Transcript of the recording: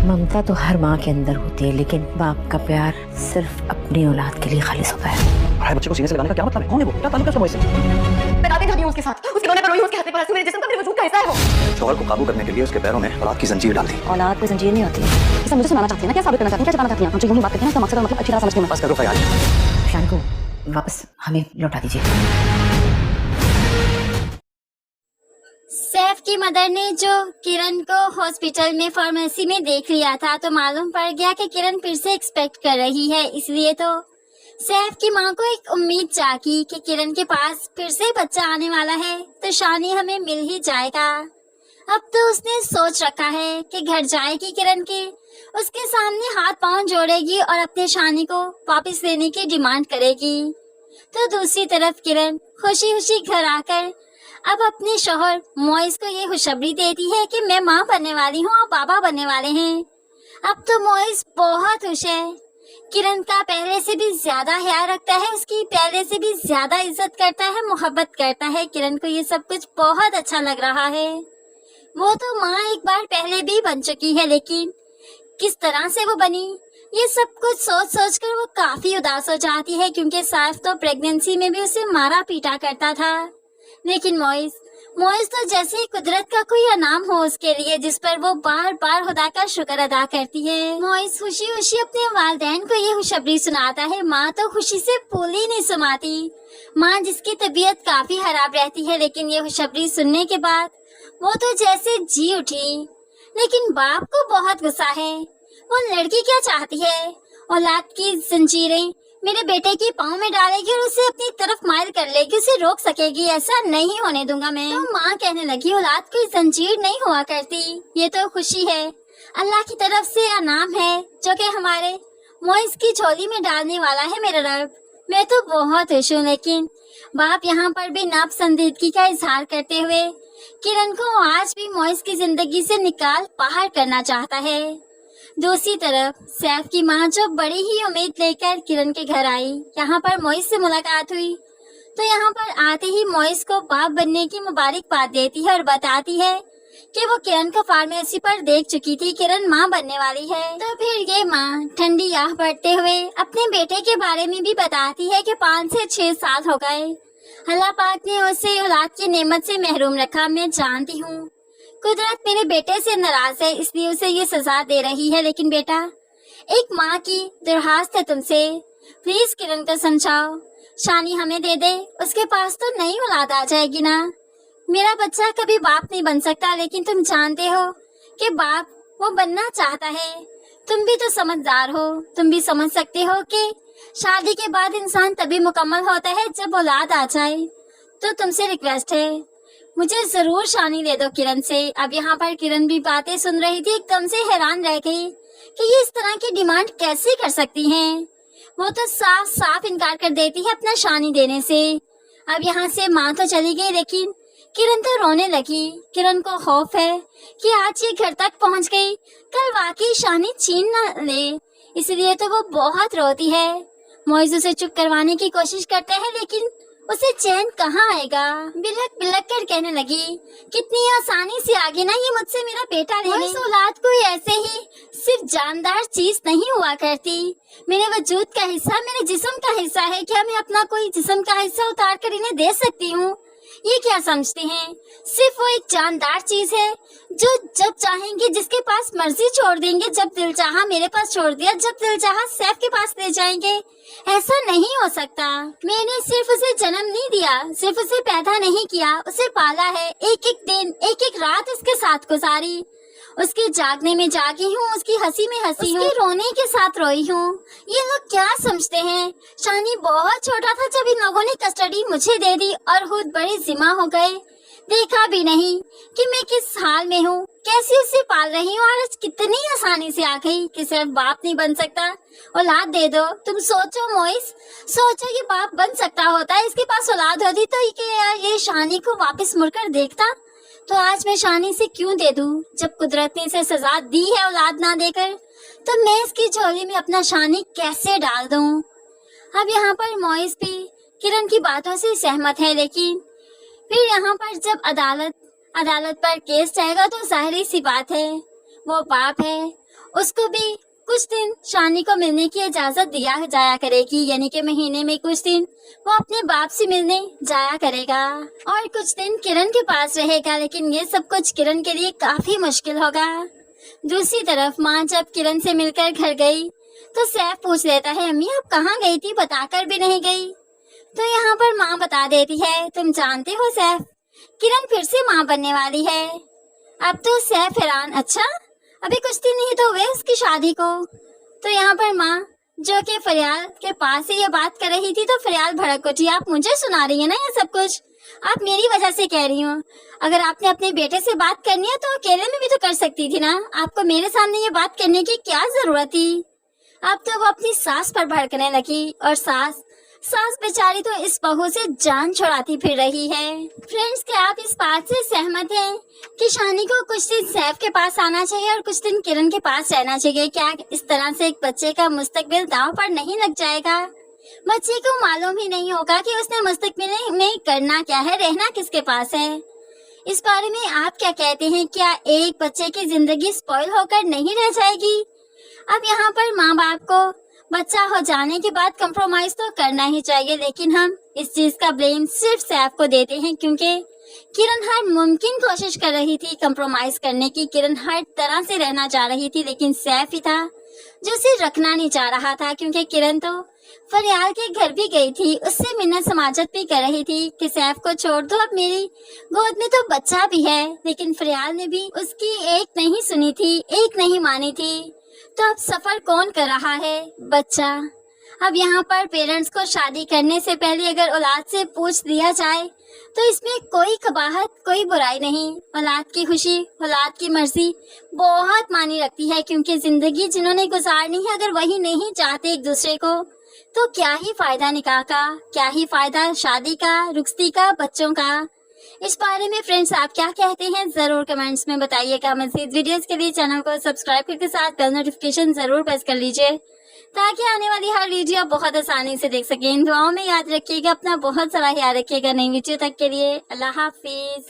ममता तो हर माँ के अंदर होती है, लेकिन बाप का प्यार सिर्फ अपनी औलाद के लिए खालिस होता है। भाई बच्चे को सीने से लगाने का क्या मतलब है? कौन है वो? क्या ताल्लुक है उसका मुझसे? मैं रातें करती हूँ उसके साथ, उसके रोने पर रोई, उसके हंसने पर हंसी, मेरे जिस्म का, मेरे वजूद का हिस्सा है वो। शौहर को काबू करने के लिए उसके पैरों में औलाद की जंजीर डाल दी। औलाद पे जंजीर नहीं होती है। जैसा मुझे सुनाना चाहती है ना, क्या साबित करना चाहती है, क्या जताना चाहती है, हम जो यूं ही बात करते हैं ना, इसका मकसद और मतलब अच्छी तरह समझती हूँ। बस करो ख्याल। शान को वापस हमें लौटा दीजिए। सैफ की मदर ने जो किरण को हॉस्पिटल में फार्मेसी में देख लिया था तो मालूम पड़ गया कि किरण फिर से एक्सपेक्ट कर रही है, इसलिए तो सैफ की माँ को एक उम्मीद जागी कि किरण के पास फिर से बच्चा आने वाला है तो शानी हमें मिल ही जाएगा। अब तो उसने सोच रखा है कि घर जाएगी किरण के, उसके सामने हाथ पांव जोड़ेगी और अपने शानी को वापस लेने की डिमांड करेगी। तो दूसरी तरफ किरण खुशी खुशी घर आकर अब अपने शौहर मोइस को ये खुशखबरी देती है कि मैं माँ बनने वाली हूँ और पापा बनने वाले हैं। अब तो मोइस बहुत खुश है, किरण का पहले से भी ज्यादा ख्याल रखता है, उसकी पहले से भी ज्यादा इज्जत करता है, मोहब्बत करता है। किरण को ये सब कुछ बहुत अच्छा लग रहा है। वो तो माँ एक बार पहले भी बन चुकी है, लेकिन किस तरह से वो बनी ये सब कुछ सोच सोच कर वो काफी उदास हो जाती है, क्योंकि सैफ तो प्रेगनेंसी में भी उसे मारा पीटा करता था। लेकिन मोइस तो जैसे कुदरत का कोई इनाम हो उसके लिए, जिस पर वो बार बार खुदा का शुक्र अदा करती है। मोइस खुशी खुशी अपने वालिदैन को ये खुशखबरी सुनाता है। माँ तो खुशी से फूली नहीं समाती। माँ जिसकी तबीयत काफी खराब रहती है, लेकिन ये खुशखबरी सुनने के बाद वो तो जैसे जी उठी। लेकिन बाप को बहुत गुस्सा है। वो लड़की क्या चाहती है? औलाद की जंजीरें मेरे बेटे के पाँव में डालेगी और उसे अपनी तरफ माइल कर लेगी, उसे रोक सकेगी? ऐसा नहीं होने दूंगा मैं। तो माँ कहने लगी, औलाद कोई जंजीर नहीं हुआ करती, ये तो खुशी है, अल्लाह की तरफ से इनाम है जो कि हमारे मोइस की झोली में डालने वाला है मेरा रब। मैं तो बहुत खुश हूँ। लेकिन बाप यहाँ पर भी नापसंदीदगी का इजहार करते हुए किरण को आज भी मोइस की जिंदगी से निकाल बाहर करना चाहता है। दूसरी तरफ सैफ की माँ जो बड़ी ही उम्मीद लेकर किरण के घर आई, यहाँ पर मोइस से मुलाकात हुई तो यहाँ पर आते ही मोइस को बाप बनने की मुबारकबाद देती है और बताती है कि वो किरण को फार्मेसी पर देख चुकी थी, किरण माँ बनने वाली है। तो फिर ये माँ ठंडी आह बढ़ते हुए अपने बेटे के बारे में भी बताती है कि 5 से 6 साल हो गए, अल्लाह पाक ने उसे औलाद की नेमत से महरूम रखा। मैं जानती हूँ कुदरत मेरे बेटे से नाराज है, इसलिए उसे ये सजा दे रही है। लेकिन बेटा, एक माँ की दरखास्त है तुमसे, प्लीज किरण को समझाओ, शानी हमें दे दे, उसके पास तो नई औलाद आ जाएगी ना। मेरा बच्चा कभी बाप नहीं बन सकता, लेकिन तुम जानते हो कि बाप वो बनना चाहता है। तुम भी तो समझदार हो, तुम भी समझ सकते हो कि शादी के बाद इंसान तभी मुकम्मल होता है जब औलाद आ जाए। तो तुमसे रिक्वेस्ट है, मुझे जरूर शानी दे दो किरण से। अब यहाँ पर किरण भी बातें सुन रही थी, एकदम से हैरान रह गई कि ये इस तरह की डिमांड कैसे कर सकती हैं। वो तो साफ साफ इनकार कर देती है अपना शानी देने से। अब यहाँ से माँ तो चली गई, लेकिन किरण तो रोने लगी। किरण को खौफ है कि आज ये घर तक पहुँच गई, कल वाकई शानी छीन न ले, इसलिए तो वो बहुत रोती है। मोइस उसे चुप करवाने की कोशिश करता है, लेकिन उसे चैन कहाँ आएगा। बिलक बिलक कर कहने लगी, कितनी आसानी से आगे ना ये मुझसे मेरा बेटा ले ले। औलाद कोई ऐसे ही सिर्फ जानदार चीज नहीं हुआ करती, मेरे वजूद का हिस्सा, मेरे जिस्म का हिस्सा है। क्या मैं अपना कोई जिस्म का हिस्सा उतार कर इन्हें दे सकती हूँ? ये क्या समझते हैं? सिर्फ वो एक जानदार चीज है जो जब चाहेंगे जिसके पास मर्जी छोड़ देंगे, जब दिल चाहा मेरे पास छोड़ दिया, जब दिल चाहा सैफ के पास ले जाएंगे। ऐसा नहीं हो सकता। मैंने सिर्फ उसे जन्म नहीं दिया, सिर्फ उसे पैदा नहीं किया, उसे पाला है। एक एक दिन, एक एक रात उसके साथ गुजारी, उसके जागने में जागी हूँ, उसकी हंसी में हंसी हूँ, उसके रोने के साथ रोई हूँ। ये लोग क्या समझते हैं? शानी बहुत छोटा था जब इन लोगों ने कस्टडी मुझे दे दी और खुद बड़े जिम्मा हो गए। देखा भी नहीं कि मैं किस हाल में हूँ, कैसे उसे पाल रही हूँ, और आज कितनी आसानी से आ गई कि सिर्फ बाप नहीं बन सकता, औलाद दे दो। तुम सोचो मोइस, सोचो ये बाप बन सकता होता, इसके पास औलाद होती तो ये शानी को वापस मुड़कर देखता। तो आज मैं शानी से क्यों दे दूं? जब कुदरत ने इसे सजा दी है औलाद ना देकर, तो मैं इसकी झोली में अपना शानी कैसे डाल दूं? अब यहाँ पर मोइस भी किरण की बातों से सहमत है, लेकिन फिर यहाँ पर जब अदालत पर केस जाएगा तो जाहिर सी बात है वो बाप है, उसको भी कुछ दिन शानी को मिलने की इजाजत दिया जाया करेगी, यानी कि महीने में कुछ दिन वो अपने बाप से मिलने जाया करेगा और कुछ दिन किरण के पास रहेगा। लेकिन ये सब कुछ किरण के लिए काफी मुश्किल होगा। दूसरी तरफ माँ जब किरण से मिलकर घर गई तो सैफ पूछ लेता है, अम्मी आप कहाँ गई थी, बताकर भी नहीं गई। तो यहाँ पर माँ बता देती है, तुम जानते हो सैफ, किरण फिर से माँ बनने वाली है। अब तो सैफ हैरान, अच्छा अभी कुछ दिन ही तो हुए उसकी शादी को। तो यहाँ पर माँ जो कि फरियाल के पास से ये बात कर रही थी तो फरियाल भड़क उठी, आप मुझे सुना रही है ना ये सब कुछ, आप मेरी वजह से कह रही हो। अगर आपने अपने बेटे से बात करनी है तो अकेले में भी तो कर सकती थी ना, आपको मेरे सामने ये बात करने की क्या जरूरत थी। अब तो वो अपनी सास पर भड़कने लगी और सास बेचारी तो इस बहू से जान छुड़ाती फिर रही है। फ्रेंड्स, क्या आप इस बात से सहमत हैं कि शानी को कुछ दिन सैफ के पास आना चाहिए और कुछ दिन किरण के पास रहना चाहिए? क्या इस तरह से एक बच्चे का मुस्तकबिल दांव पर नहीं लग जाएगा? बच्चे को मालूम ही नहीं होगा कि उसने मुस्तकबिल में करना क्या है, रहना किसके पास है। इस बारे में आप क्या कहते हैं? क्या एक बच्चे की जिंदगी स्पॉइल होकर नहीं रह जाएगी? अब यहाँ पर माँ बाप को बच्चा हो जाने के बाद कंप्रोमाइज तो करना ही चाहिए, लेकिन हम इस चीज का ब्लेम सिर्फ सैफ को देते हैं क्योंकि किरण हर मुमकिन कोशिश कर रही थी कंप्रोमाइज करने की। किरण हर तरह से रहना चाह रही थी, लेकिन सैफ ही था जो उसे रखना नहीं चाह रहा था, क्योंकि किरण तो फरियाल के घर भी गई थी, उससे मिन्नत समाजत भी कर रही थी कि सैफ को छोड़ दो, अब मेरी गोद में तो बच्चा भी है। लेकिन फरियाल ने भी उसकी एक नहीं सुनी थी, एक नहीं मानी थी। तो अब सफर कौन कर रहा है? बच्चा। अब यहाँ पर पेरेंट्स को शादी करने से पहले अगर औलाद से पूछ दिया जाए तो इसमें कोई कबाहत, कोई बुराई नहीं। औलाद की खुशी, औलाद की मर्जी बहुत मानी रखती है, क्योंकि जिंदगी जिन्होंने गुजारनी है अगर वही नहीं चाहते एक दूसरे को तो क्या ही फायदा निकाह का, क्या ही फायदा शादी का, रुखसती का, बच्चों का। इस बारे में फ्रेंड्स आप क्या कहते हैं जरूर कमेंट्स में बताइएगा। मज़ीद वीडियोस के लिए चैनल को सब्सक्राइब करके साथ बेल नोटिफिकेशन जरूर प्रेस कर लीजिए ताकि आने वाली हर वीडियो आप बहुत आसानी से देख सकें। दुआओं में याद रखिएगा, अपना बहुत सारा ख्याल रखिएगा। नई वीडियो तक के लिए अल्लाह हाफिज।